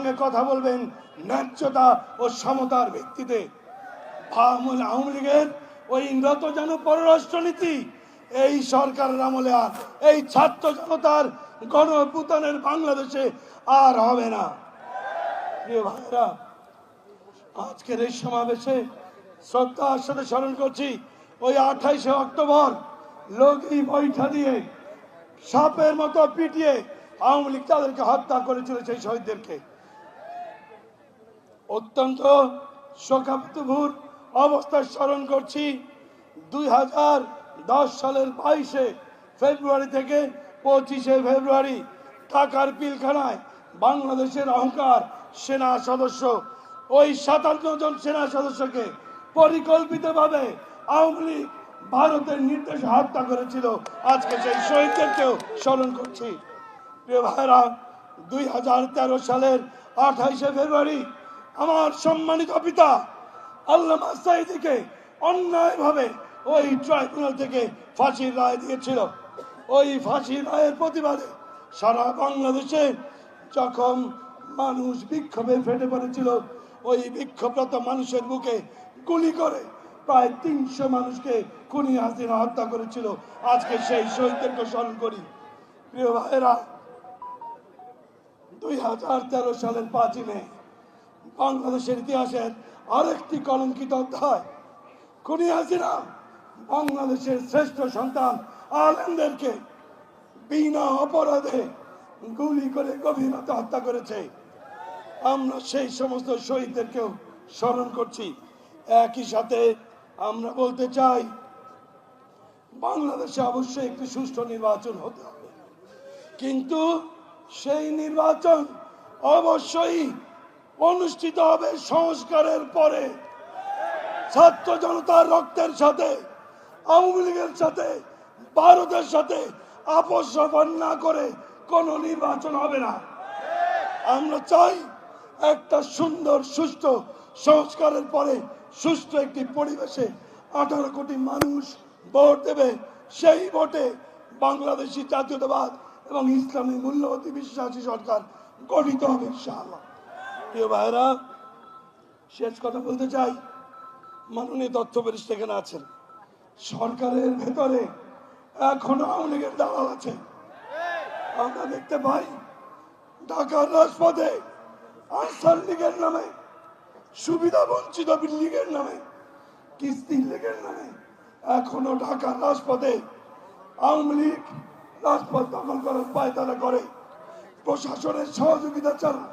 সঙ্গে কথা বলবেন ন্যায্যতা ও সমতার ভিত্তিতে। আওয়ামী লীগের ওই নতজানু পররাষ্ট্রনীতি এই সরকারের আমলে আর এই ছাত্র জনতার গণঅভ্যুত্থানের বাংলাদেশে আর হবে না। প্রিয় ভাইরা, আজকের এই সমাবেশে শ্রদ্ধার সাথে স্মরণ করছি ওই 28শে অক্টোবর লগি বৈঠা দিয়ে সাপের মতো পিটিয়ে আওয়ামী লীগ তাদেরকে হত্যা করেছিল, সেই শহীদদেরকে। অত্যন্ত শোকাতুর অবস্থায় স্মরণ করছি 2010 সালের 22শে ফেব্রুয়ারি থেকে 25শে ফেব্রুয়ারি ঢাকার পিলখানায় বাংলাদেশের অহংকার সেনা সদস্য ওই 57 জন সেনা সদস্যকে পরিকল্পিতভাবে আওয়ামী লীগ ভারতের নির্দেশে হত্যা করেছিল। আজকে সেই শহীদদেরকেও স্মরণ করছি। প্রিয় ভাইরা, 2013 সালের 28শে ফেব্রুয়ারি আমার সম্মানিত পিতা আল্লামা সাঈদীকে অন্যায়ভাবে ওই ট্রাইব্যুনাল থেকে ফাঁসির রায় দিয়েছিল। ওই ফাঁসির রায়ের প্রতিবাদে সারা বাংলাদেশে যখন মানুষ বিক্ষোভে ফেটে পড়েছিল, ওই বিক্ষোভরত মানুষের বুকে গুলি করে প্রায় 300 মানুষকে খুনি হাসিনা হত্যা করেছিল। আজকে সেই শহীদদেরকে স্মরণ করি। প্রিয় ভাইয়েরা, 2013 সালের 5ই মে বাংলাদেশের ইতিহাসের আরেকটি কলঙ্কিত অধ্যায়। খুনি হাসিনা বাংলাদেশের শ্রেষ্ঠ সন্তান আলেমদেরকে বিনা অপরাধে গুলি করে গভীর রাতে হত্যা করেছে। আমরা সেই সমস্ত শহীদদেরকেও স্মরণ করছি। একই সাথে আমরা বলতে চাই, বাংলাদেশে অবশ্যই একটি সুষ্ঠু নির্বাচন হতে হবে, কিন্তু সেই নির্বাচন অবশ্যই অনুষ্ঠিত হবে সংস্কারের পরে। ছাত্র জনতার রক্তের সাথে, আওয়ামী লীগের সাথে, ভারতের সাথে আপোষ না করে কোনো নির্বাচন হবে না। আমরা চাই একটা সুন্দর সুষ্ঠু সংস্কারের পরে সুষ্ঠু একটি পরিবেশে 18 কোটি মানুষ ভোট দেবে। সেই ভোটে বাংলাদেশি জাতীয়তাবাদ এবং ইসলামী মূল্যবোধে বিশ্বাসী সরকার গঠিত হবে ইনশাআল্লাহ। প্রিয় ভাইরা, শেষ কথা বলতে চাই, মাননীয় তথ্য উপদেষ্টা এখানে আছেন, সরকারের ভেতরে এখনো আওয়ামী লীগের দালাল আছে। আমরা দেখতে পাই ঢাকার রাজপথে আনসার লীগের নামে, সুবিধা বঞ্চিত লীগের নামে, কিস্তি লীগের নামে এখনো ঢাকার রাজপথে আওয়ামী লীগ রাজপথ দখল করার পায়তারা করে। প্রশাসনের সহযোগিতা ছাড়া